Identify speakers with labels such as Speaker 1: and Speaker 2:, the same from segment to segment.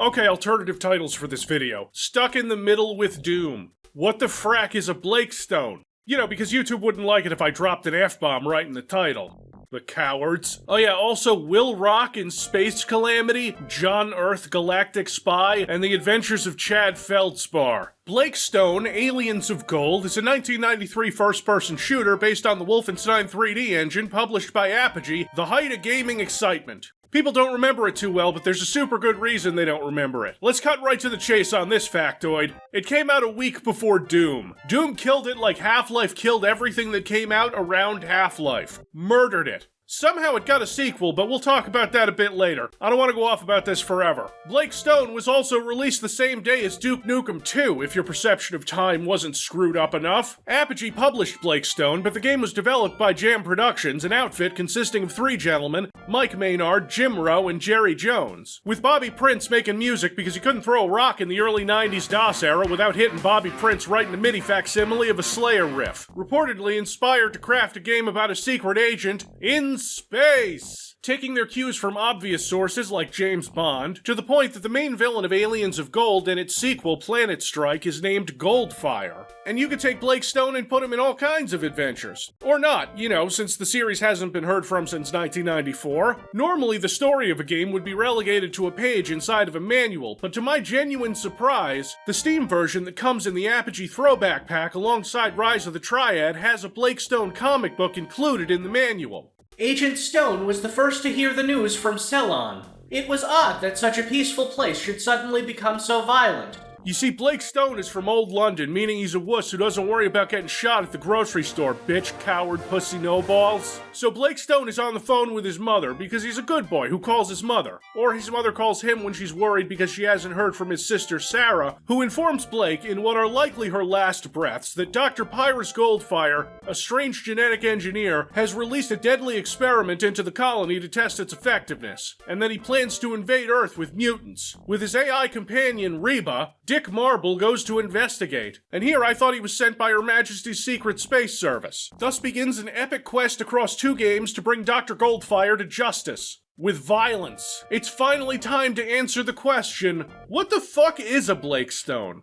Speaker 1: Okay, alternative titles for this video. Stuck in the Middle with Doom. What the frack is a Blakestone? You know, because YouTube wouldn't like it if I dropped an F-bomb right in the title. The cowards. Oh yeah, also Will Rock in Space Calamity, John Earth Galactic Spy, and The Adventures of Chad Feldspar. Blakestone, Aliens of Gold, is a 1993 first-person shooter based on the Wolfenstein 3D engine published by Apogee, the height of gaming excitement. People don't remember it too well, but there's a super good reason they don't remember it. Let's cut right to the chase on this factoid. It came out a week before Doom. Doom killed it like Half-Life killed everything that came out around Half-Life. Murdered it. Somehow it got a sequel, but we'll talk about that a bit later. I don't want to go off about this forever. Blakestone was also released the same day as Duke Nukem 2, if your perception of time wasn't screwed up enough. Apogee published Blakestone, but the game was developed by Jam Productions, an outfit consisting of 3 gentlemen, Mike Maynard, Jim Rowe, and Jerry Jones. With Bobby Prince making music because he couldn't throw a rock in the early 90s DOS era without hitting Bobby Prince right in the MIDI facsimile of a Slayer riff. Reportedly inspired to craft a game about a secret agent in space, taking their cues from obvious sources like James Bond, to the point that the main villain of Aliens of Gold and its sequel, Planet Strike, is named Goldfire. And you could take Blakestone and put him in all kinds of adventures. Or not, you know, since the series hasn't been heard from since 1994. Normally, the story of a game would be relegated to a page inside of a manual, but to my genuine surprise, the Steam version that comes in the Apogee Throwback Pack alongside Rise of the Triad has a Blakestone comic book included in the manual.
Speaker 2: Agent Stone was the first to hear the news from Ceylon. It was odd that such a peaceful place should suddenly become so violent.
Speaker 1: You see, Blakestone is from old London, meaning he's a wuss who doesn't worry about getting shot at the grocery store, bitch, coward, pussy, no balls. So Blakestone is on the phone with his mother because he's a good boy who calls his mother. Or his mother calls him when she's worried because she hasn't heard from his sister Sarah, who informs Blake, in what are likely her last breaths, that Dr. Pyrus Goldfire, a strange genetic engineer, has released a deadly experiment into the colony to test its effectiveness, and that he plans to invade Earth with mutants. With his AI companion, Reba, Dick Marble goes to investigate, and here I thought he was sent by Her Majesty's Secret Space Service. Thus begins an epic quest across 2 games to bring Dr. Goldfire to justice. With violence. It's finally time to answer the question, what the fuck is a Blakestone?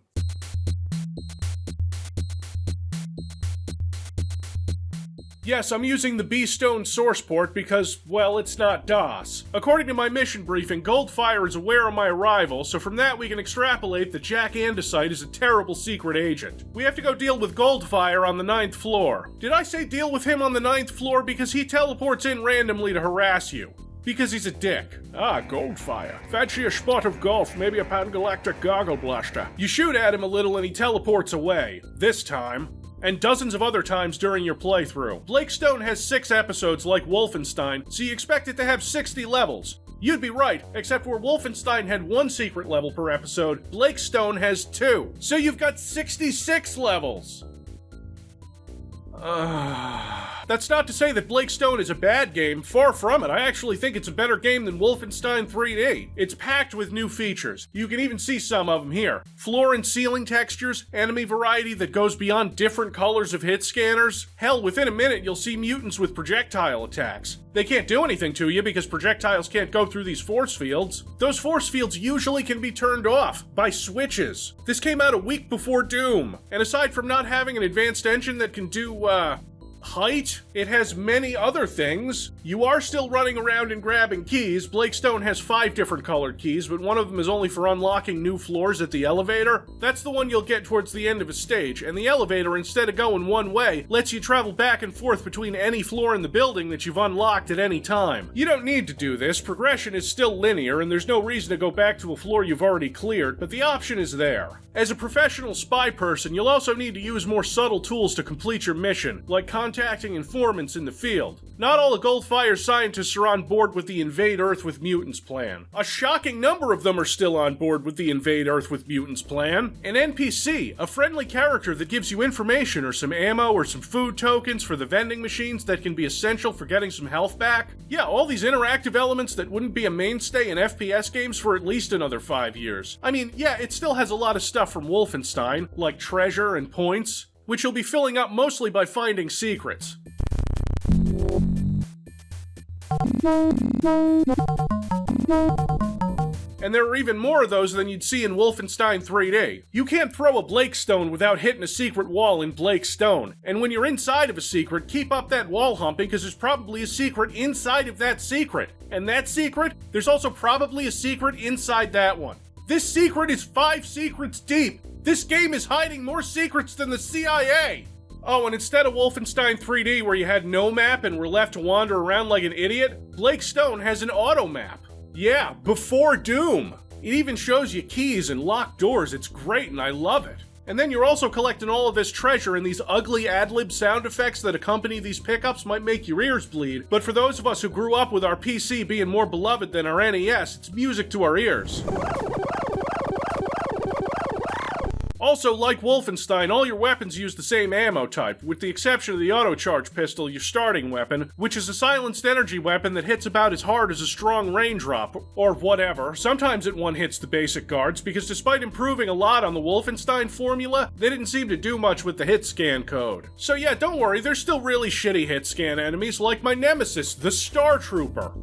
Speaker 1: Yes, I'm using the B-Stone source port because, well, it's not DOS. According to my mission briefing, Goldfire is aware of my arrival, so from that we can extrapolate that Jack Andesite is a terrible secret agent. We have to go deal with Goldfire on the 9th floor. Did I say deal with him on the 9th floor because he teleports in randomly to harass you? Because he's a dick. Ah, Goldfire. Fancy a spot of golf, maybe a pan-galactic goggle blaster. You shoot at him a little and he teleports away. This time. And dozens of other times during your playthrough. Blakestone has 6 episodes like Wolfenstein, so you expect it to have 60 levels. You'd be right, except where Wolfenstein had 1 secret level per episode, Blakestone has 2. So you've got 66 levels! That's not to say that Blakestone is a bad game, far from it. I actually think it's a better game than Wolfenstein 3D. It's packed with new features. You can even see some of them here. Floor and ceiling textures, enemy variety that goes beyond different colors of hit scanners. Hell, within a minute you'll see mutants with projectile attacks. They can't do anything to you because projectiles can't go through these force fields. Those force fields usually can be turned off by switches. This came out a week before Doom, and aside from not having an advanced engine that can do, height, it has many other things. You are still running around and grabbing keys. Blakestone has 5 different colored keys, but one of them is only for unlocking new floors at the elevator. That's the one you'll get towards the end of a stage, and the elevator, instead of going one way, lets you travel back and forth between any floor in the building that you've unlocked at any time. You don't need to do this. Progression is still linear, and there's no reason to go back to a floor you've already cleared, but the option is there. As a professional spy person, you'll also need to use more subtle tools to complete your mission, like contacting informants in the field. Not all of Goldfire's scientists are on board with the Invade Earth with Mutants plan. A shocking number of them are still on board with the Invade Earth with Mutants plan. An NPC, a friendly character that gives you information or some ammo or some food tokens for the vending machines that can be essential for getting some health back. Yeah, all these interactive elements that wouldn't be a mainstay in FPS games for at least another 5 years. I mean, yeah, it still has a lot of stuff from Wolfenstein, like treasure and points, which you'll be filling up mostly by finding secrets. And there are even more of those than you'd see in Wolfenstein 3D. You can't throw a Blake Stone without hitting a secret wall in Blake Stone. And when you're inside of a secret, keep up that wall humping because there's probably a secret inside of that secret. And that secret, there's also probably a secret inside that one. This secret is 5 secrets deep. This game is hiding more secrets than the CIA. Oh, and instead of Wolfenstein 3D where you had no map and were left to wander around like an idiot, Blake Stone has an auto map. Yeah, before Doom. It even shows you keys and locked doors. It's great and I love it. And then you're also collecting all of this treasure, and these ugly ad-lib sound effects that accompany these pickups might make your ears bleed. But for those of us who grew up with our PC being more beloved than our NES, it's music to our ears. Also, like Wolfenstein, all your weapons use the same ammo type, with the exception of the auto-charge pistol, your starting weapon, which is a silenced energy weapon that hits about as hard as a strong raindrop, or whatever. Sometimes it one-hits the basic guards, because despite improving a lot on the Wolfenstein formula, they didn't seem to do much with the hit scan code. So yeah, don't worry, there's still really shitty hit scan enemies like my nemesis, the Star Trooper.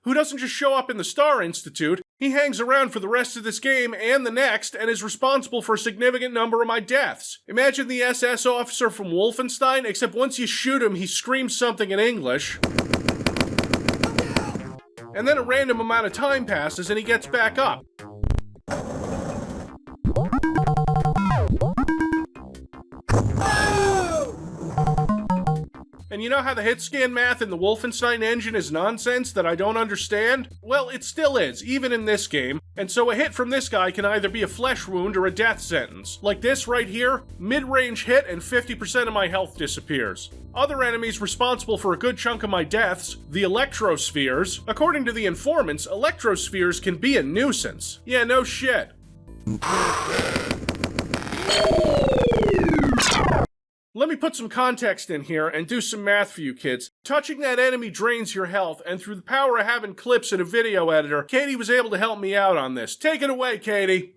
Speaker 1: Who doesn't just show up in the Star Institute, he hangs around for the rest of this game and the next and is responsible for a significant number of my deaths. Imagine the SS officer from Wolfenstein, except once you shoot him, he screams something in English. And then a random amount of time passes and he gets back up. And you know how the hit scan math in the Wolfenstein engine is nonsense that I don't understand? Well, it still is, even in this game, and so a hit from this guy can either be a flesh wound or a death sentence. Like this right here, mid-range hit and 50% of my health disappears. Other enemies responsible for a good chunk of my deaths, the electrospheres. According to the informants, electrospheres can be a nuisance. Yeah, no shit. Let me put some context in here and do some math for you kids. Touching that enemy drains your health, and through the power of having clips in a video editor, Katie was able to help me out on this. Take it away, Katie.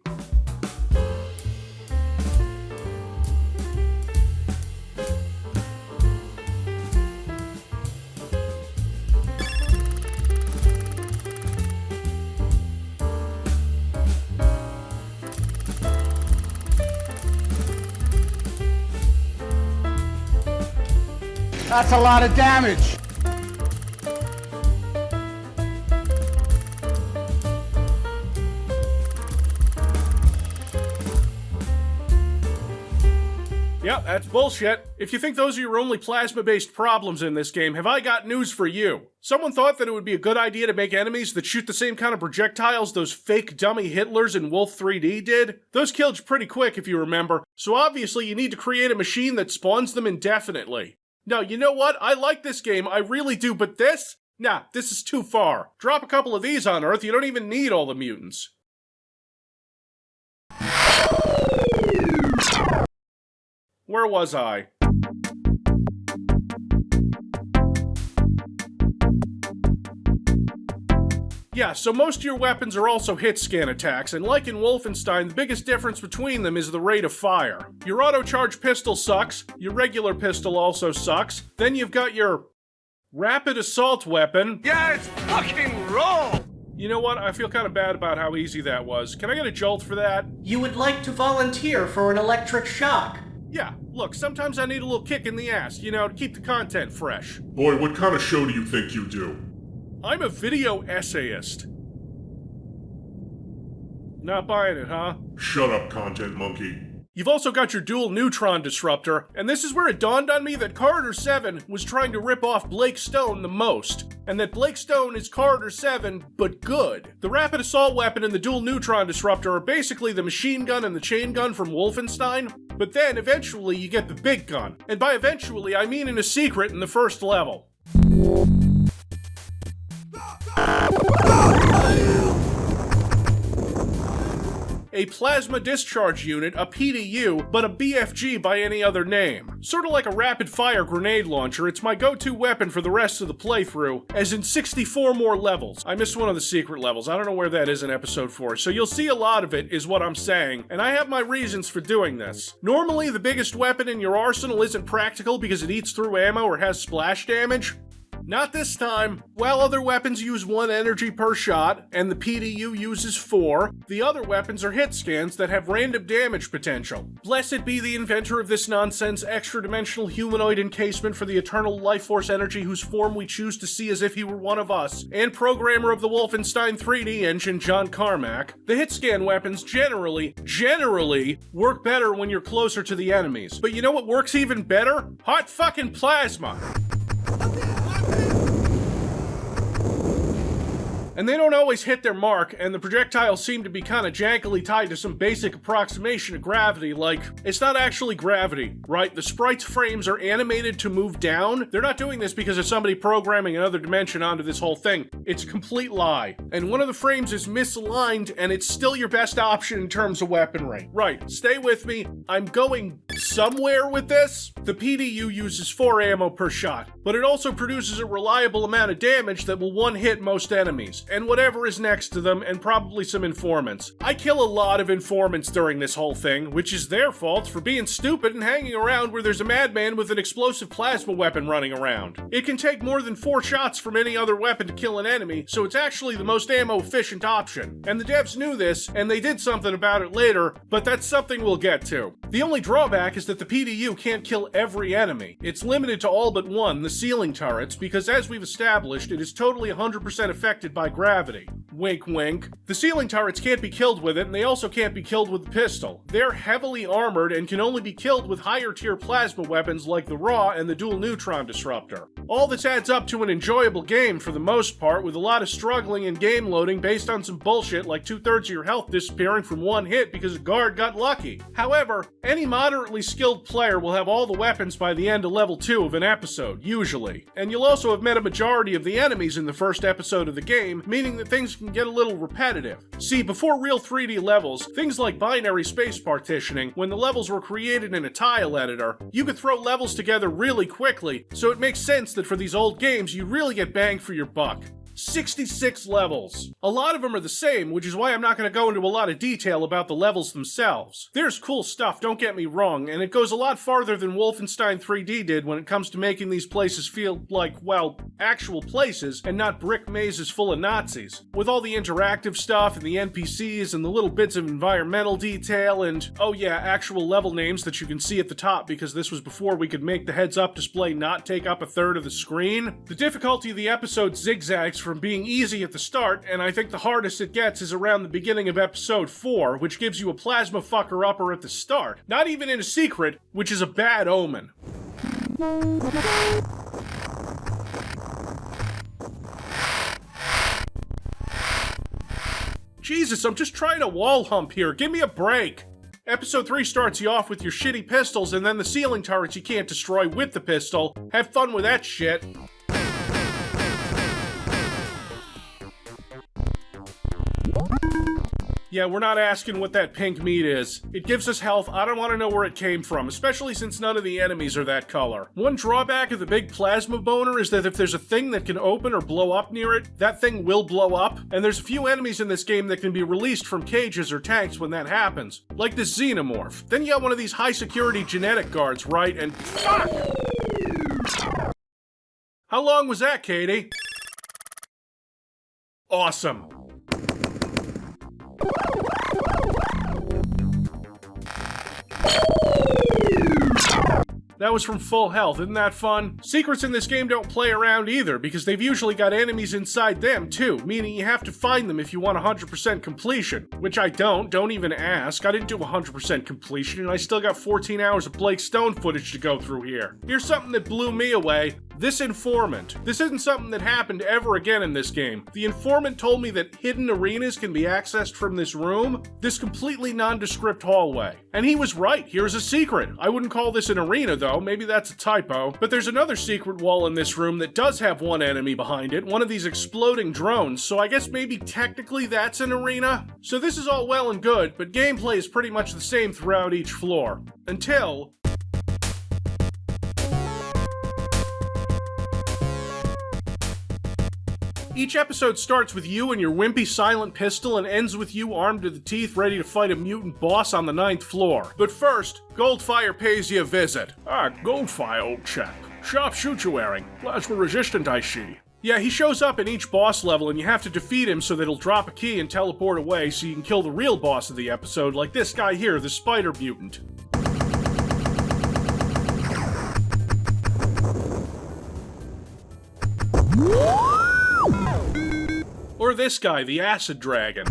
Speaker 3: That's a lot of damage.
Speaker 1: Yep, that's bullshit. If you think those are your only plasma-based problems in this game, have I got news for you. Someone thought that it would be a good idea to make enemies that shoot the same kind of projectiles those fake dummy Hitlers in Wolf 3D did. Those killed pretty quick if you remember, so obviously you need to create a machine that spawns them indefinitely. No, you know what? I like this game, I really do, but this? Nah, this is too far. Drop a couple of these on Earth, you don't even need all the mutants. Where was I? Yeah, so most of your weapons are also hit scan attacks, and like in Wolfenstein, the biggest difference between them is the rate of fire. Your auto-charge pistol sucks, your regular pistol also sucks, then you've got your rapid assault weapon.
Speaker 3: Yeah, it's fucking roll!
Speaker 1: You know what, I feel kind of bad about how easy that was. Can I get a jolt for that?
Speaker 2: You would like to volunteer for an electric shock?
Speaker 1: Yeah, look, sometimes I need a little kick in the ass, you know, to keep the content fresh.
Speaker 4: Boy, what kind of show do you think you do?
Speaker 1: I'm a video essayist. Not buying it, huh?
Speaker 4: Shut up, content monkey.
Speaker 1: You've also got your dual neutron disruptor, and this is where it dawned on me that Corridor 7 was trying to rip off Blake Stone the most, and that Blake Stone is Corridor 7, but good. The rapid assault weapon and the dual neutron disruptor are basically the machine gun and the chain gun from Wolfenstein, but then eventually you get the big gun, and by eventually I mean in a secret in the first level. a plasma discharge unit, a PDU, but a BFG by any other name. Sort of like a rapid-fire grenade launcher, it's my go-to weapon for the rest of the playthrough, as in 64 more levels. I missed one of the secret levels, I don't know where that is in episode 4, so you'll see a lot of it, is what I'm saying, and I have my reasons for doing this. Normally, the biggest weapon in your arsenal isn't practical because it eats through ammo or has splash damage. Not this time. While other weapons use 1 energy per shot, and the PDU uses 4, the other weapons are hit scans that have random damage potential. Blessed be the inventor of this nonsense extra-dimensional humanoid encasement for the eternal life force energy whose form we choose to see as if he were one of us, and programmer of the Wolfenstein 3D engine, John Carmack. The hit scan weapons generally work better when you're closer to the enemies. But you know what works even better? Hot fucking plasma! And they don't always hit their mark, and the projectiles seem to be kinda jankily tied to some basic approximation of gravity, like, it's not actually gravity, right? The sprites' frames are animated to move down. They're not doing this because of somebody programming another dimension onto this whole thing. It's a complete lie. And one of the frames is misaligned, and it's still your best option in terms of weaponry. Right, stay with me. I'm going somewhere with this. The PDU uses 4 ammo per shot, but it also produces a reliable amount of damage that will one-hit most enemies, and whatever is next to them, and probably some informants. I kill a lot of informants during this whole thing, which is their fault for being stupid and hanging around where there's a madman with an explosive plasma weapon running around. It can take more than 4 shots from any other weapon to kill an enemy, so it's actually the most ammo-efficient option. And the devs knew this, and they did something about it later, but that's something we'll get to. The only drawback is that the PDU can't kill every enemy. It's limited to all but one, the ceiling turrets, because as we've established, it is totally 100% affected by gravity. Wink wink. The ceiling turrets can't be killed with it, and they also can't be killed with the pistol. They're heavily armored and can only be killed with higher tier plasma weapons like the Raw and the dual neutron disruptor. All this adds up to an enjoyable game for the most part, with a lot of struggling in game loading based on some bullshit like 2/3 of your health disappearing from one hit because a guard got lucky. However, any moderately skilled player will have all the weapons by the end of level 2 of an episode, usually. And you'll also have met a majority of the enemies in the first episode of the game, meaning that things can get a little repetitive. See, before real 3D levels, things like binary space partitioning, when the levels were created in a tile editor, you could throw levels together really quickly, so it makes sense that for these old games, you really get bang for your buck. 66 levels. A lot of them are the same, which is why I'm not going to go into a lot of detail about the levels themselves. There's cool stuff, don't get me wrong, and it goes a lot farther than Wolfenstein 3D did when it comes to making these places feel like, well, actual places and not brick mazes full of Nazis. With all the interactive stuff and the NPCs and the little bits of environmental detail and, oh yeah, actual level names that you can see at the top because this was before we could make the heads-up display not take up 1/3 of the screen. The difficulty of the episode zigzags from being easy at the start, and I think the hardest it gets is around the beginning of episode 4, which gives you a plasma fucker upper at the start. Not even in a secret, which is a bad omen. Jesus, I'm just trying to wall hump here. Give me a break. Episode 3 starts you off with your shitty pistols and then the ceiling turrets you can't destroy with the pistol. Have fun with that shit. Yeah, we're not asking what that pink meat is. It gives us health, I don't want to know where it came from, especially since none of the enemies are that color. One drawback of the big plasma boner is that if there's a thing that can open or blow up near it, that thing will blow up, and there's a few enemies in this game that can be released from cages or tanks when that happens. Like this xenomorph. Then you got one of these high security genetic guards, right? And fuck! How long was that, Katie? Awesome. That was from full health, isn't that fun? Secrets in this game don't play around either, because they've usually got enemies inside them too, meaning you have to find them if you want 100% completion. Which I don't even ask. I didn't do 100% completion, and I still got 14 hours of Blake Stone footage to go through here. Here's something that blew me away. This informant. This isn't something that happened ever again in this game. The informant told me that hidden arenas can be accessed from this room, this completely nondescript hallway. And he was right, here's a secret. I wouldn't call this an arena though, maybe that's a typo. But there's another secret wall in this room that does have one enemy behind it, one of these exploding drones, so I guess maybe technically that's an arena? So this is all well and good, but gameplay is pretty much the same throughout each floor. Until... each episode starts with you and your wimpy silent pistol and ends with you armed to the teeth ready to fight a mutant boss on the 9th floor. But first, Goldfire pays you a visit. Ah, Goldfire, old chap. Sharpshooter wearing. Plasma resistant, I see. Yeah, he shows up in each boss level and you have to defeat him so that he'll drop a key and teleport away so you can kill the real boss of the episode, like this guy here, the spider mutant. Or this guy, the acid dragon.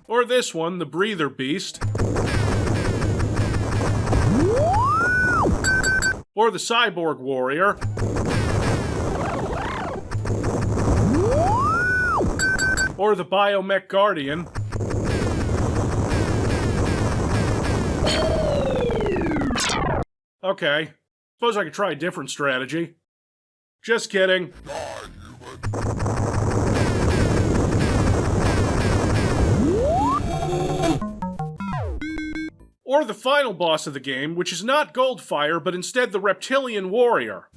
Speaker 1: Or this one, the breather beast. Or the cyborg warrior. Or the biomech guardian. Okay. Suppose I could try a different strategy. Just kidding. Or the final boss of the game, which is not Goldfire, but instead the Reptilian Warrior.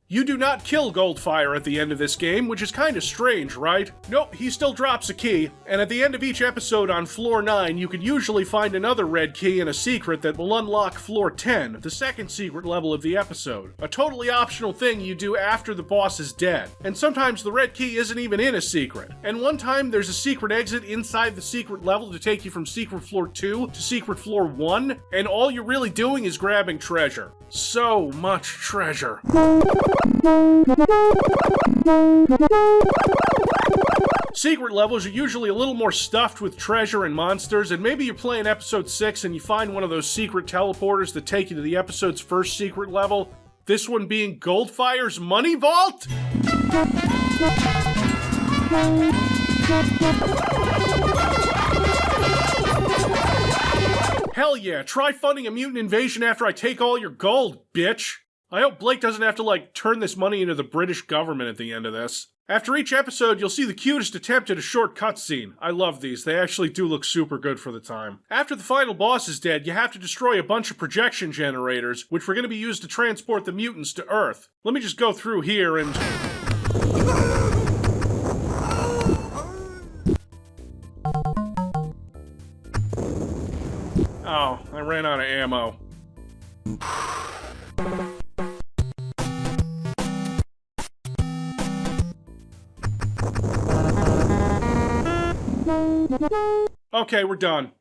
Speaker 1: You do not kill Goldfire at the end of this game, which is kinda strange, right? Nope, he still drops a key, and at the end of each episode on Floor 9, you can usually find another red key and a secret that will unlock Floor 10, the second secret level of the episode. A totally optional thing you do after the boss is dead. And sometimes the red key isn't even in a secret. And one time there's a secret exit inside the secret level to take you from Secret Floor 2 to Secret Floor 1, and all you're really doing is grabbing treasure. So much treasure. Secret levels are usually a little more stuffed with treasure and monsters, and maybe you're playing episode 6 and you find one of those secret teleporters that take you to the episode's first secret level. This one being Goldfire's money vault? Hell yeah, try funding a mutant invasion after I take all your gold, bitch. I hope Blake doesn't have to, turn this money into the British government at the end of this. After each episode, you'll see the cutest attempt at a short cutscene. I love these, they actually do look super good for the time. After the final boss is dead, you have to destroy a bunch of projection generators, which were going to be used to transport the mutants to Earth. Let me just go through here and... Oh, I ran out of ammo. Okay, we're done.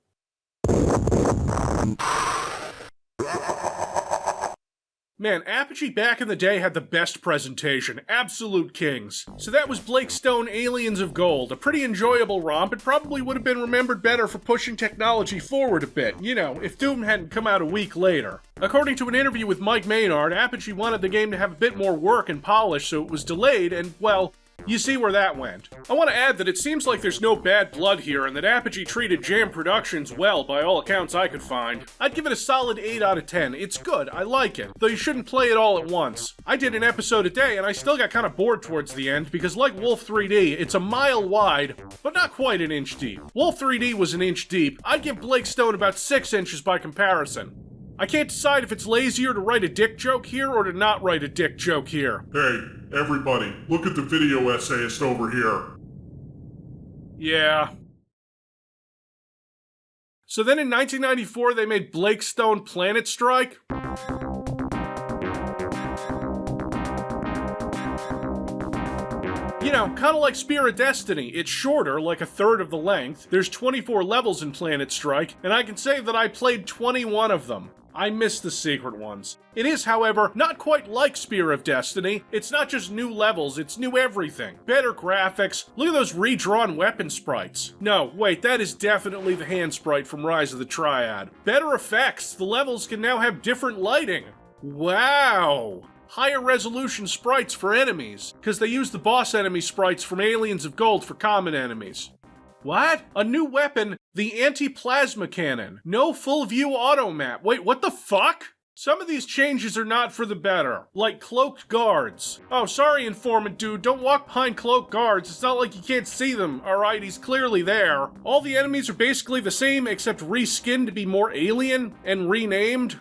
Speaker 1: Man, Apogee back in the day had the best presentation. Absolute kings. So that was Blake Stone Aliens of Gold. A pretty enjoyable romp. It probably would have been remembered better for pushing technology forward a bit. You know, if Doom hadn't come out a week later. According to an interview with Mike Maynard, Apogee wanted the game to have a bit more work and polish, so it was delayed, and, well, you see where that went. I want to add that it seems like there's no bad blood here and that Apogee treated Jam Productions well by all accounts I could find. I'd give it a solid 8 out of 10. It's good, I like it, though you shouldn't play it all at once. I did an episode a day and I still got kind of bored towards the end because like Wolf 3D, it's a mile wide, but not quite an inch deep. Wolf 3D was an inch deep. I'd give Blake Stone about 6 inches by comparison. I can't decide if it's lazier to write a dick joke here or to not write a dick joke here.
Speaker 4: Hey, everybody, look at the video essayist over here.
Speaker 1: Yeah. So then in 1994 they made Blake Stone Planet Strike? know, kinda like Spear of Destiny. It's shorter, like a third of the length. There's 24 levels in Planet Strike, and I can say that I played 21 of them. I miss the secret ones. It is, however, not quite like Spear of Destiny. It's not just new levels, it's new everything. Better graphics. Look at those redrawn weapon sprites. No, wait, that is definitely the hand sprite from Rise of the Triad. Better effects. The levels can now have different lighting. Wow. Higher resolution sprites for enemies, because they use the boss enemy sprites from Aliens of Gold for common enemies. What? A new weapon, the anti-plasma cannon. No full view auto map. Wait, what the fuck? Some of these changes are not for the better, like cloaked guards. Oh, sorry, informant dude, don't walk behind cloaked guards. It's not like you can't see them, alright? He's clearly there. All the enemies are basically the same, except reskinned to be more alien and renamed.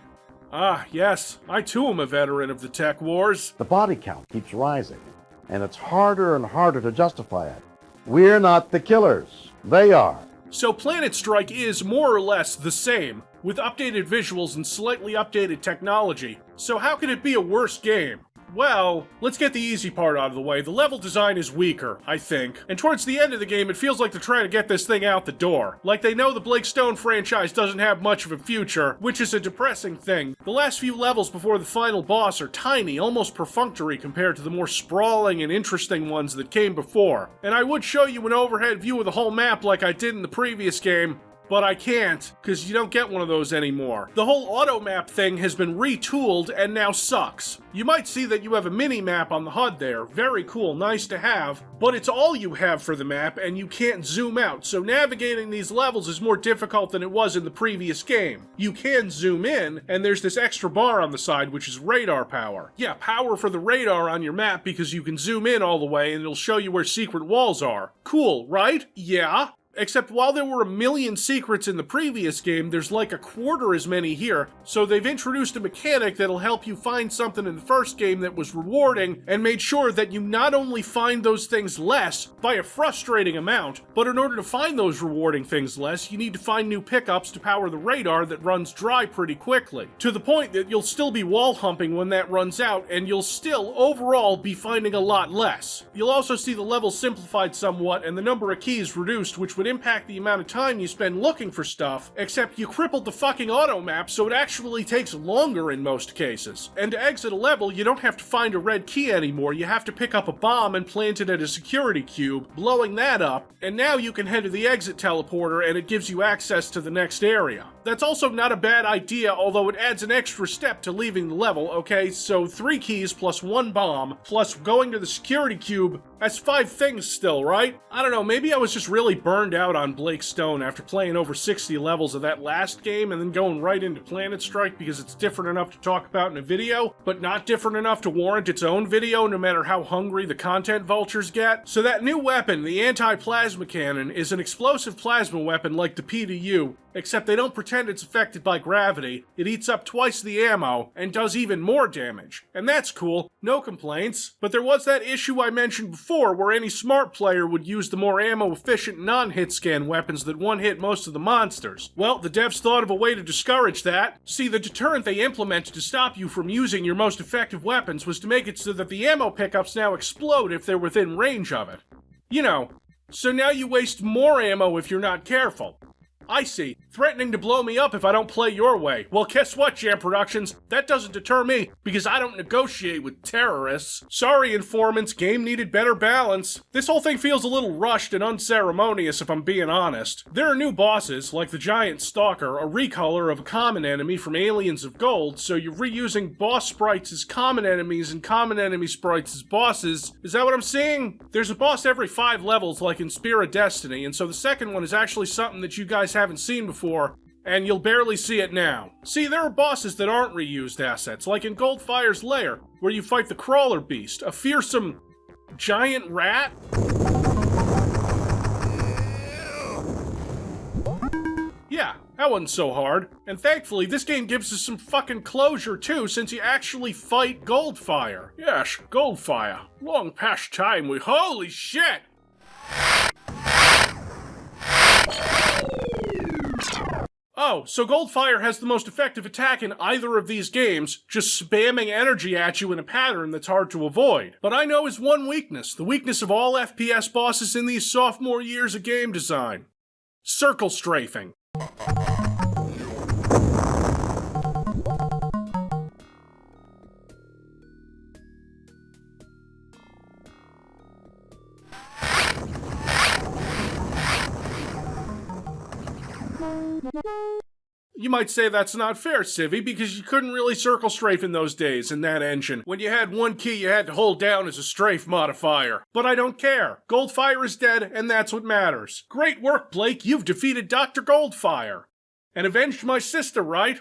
Speaker 1: Ah, yes, I too am a veteran of the tech wars.
Speaker 5: The body count keeps rising, and it's harder and harder to justify it. We're not the killers. They are.
Speaker 1: So Planet Strike is more or less the same, with updated visuals and slightly updated technology. So how could it be a worse game? Well, let's get the easy part out of the way. The level design is weaker, I think. And towards the end of the game, it feels like they're trying to get this thing out the door. Like they know the Blake Stone franchise doesn't have much of a future, which is a depressing thing. The last few levels before the final boss are tiny, almost perfunctory compared to the more sprawling and interesting ones that came before. And I would show you an overhead view of the whole map like I did in the previous game, but I can't, because you don't get one of those anymore. The whole auto map thing has been retooled and now sucks. You might see that you have a mini-map on the HUD there. Very cool, nice to have, but it's all you have for the map and you can't zoom out, so navigating these levels is more difficult than it was in the previous game. You can zoom in, and there's this extra bar on the side which is radar power. Yeah, power for the radar on your map because you can zoom in all the way and it'll show you where secret walls are. Cool, right? Yeah. Except while there were a million secrets in the previous game, there's like a quarter as many here, so they've introduced a mechanic that'll help you find something in the first game that was rewarding, and made sure that you not only find those things less, by a frustrating amount, but in order to find those rewarding things less, you need to find new pickups to power the radar that runs dry pretty quickly. To the point that you'll still be wall humping when that runs out, and you'll still, overall, be finding a lot less. You'll also see the level simplified somewhat, and the number of keys reduced, which would impact the amount of time you spend looking for stuff, except you crippled the fucking auto map so it actually takes longer in most cases. And to exit a level, you don't have to find a red key anymore, you have to pick up a bomb and plant it at a security cube, blowing that up, and now you can head to the exit teleporter and it gives you access to the next area. That's also not a bad idea, although it adds an extra step to leaving the level, okay? So 3 keys plus 1 bomb, plus going to the security cube, that's 5 things still, right? I don't know, maybe I was just really burned out on Blake Stone after playing over 60 levels of that last game and then going right into Planet Strike because it's different enough to talk about in a video, but not different enough to warrant its own video no matter how hungry the content vultures get. So that new weapon, the anti-plasma cannon, is an explosive plasma weapon like the P2U, except they don't pretend it's affected by gravity. It eats up twice the ammo and does even more damage. And that's cool, no complaints. But there was that issue I mentioned before where any smart player would use the more ammo-efficient non-hit scan weapons that one-hit most of the monsters. Well, the devs thought of a way to discourage that. See, the deterrent they implemented to stop you from using your most effective weapons was to make it so that the ammo pickups now explode if they're within range of it. You know, so now you waste more ammo if you're not careful. I see. Threatening to blow me up if I don't play your way. Well, guess what, Jam Productions? That doesn't deter me, because I don't negotiate with terrorists. Sorry, informants, game needed better balance. This whole thing feels a little rushed and unceremonious, if I'm being honest. There are new bosses, like the giant stalker, a recolor of a common enemy from Aliens of Gold, so you're reusing boss sprites as common enemies and common enemy sprites as bosses. Is that what I'm seeing? There's a boss every 5 levels, like in Spear of Destiny, and so the second one is actually something that you guys haven't seen before, and you'll barely see it now. See, there are bosses that aren't reused assets, like in Goldfire's Lair, where you fight the crawler beast, a fearsome giant rat. Yeah, that wasn't so hard. And thankfully, this game gives us some fucking closure too, since you actually fight Goldfire. Yes, Goldfire. Long past time we— holy shit! Oh, so Goldfire has the most effective attack in either of these games, just spamming energy at you in a pattern that's hard to avoid. But I know his one weakness, the weakness of all FPS bosses in these sophomore years of game design. Circle strafing. You might say that's not fair, Civvie, because you couldn't really circle strafe in those days in that engine. When you had one key you had to hold down as a strafe modifier. But I don't care. Goldfire is dead, and that's what matters. Great work, Blake. You've defeated Dr. Goldfire. And avenged my sister, right?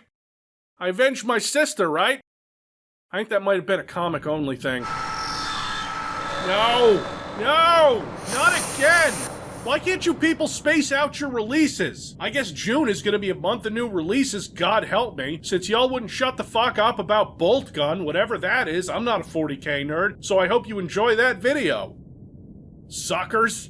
Speaker 1: I avenged my sister, right? I think that might have been a comic-only thing. No! No! Not again! Why can't you people space out your releases? I guess June is gonna be a month of new releases, God help me, since y'all wouldn't shut the fuck up about Bolt Gun, whatever that is. I'm not a 40K nerd, so I hope you enjoy that video. Suckers.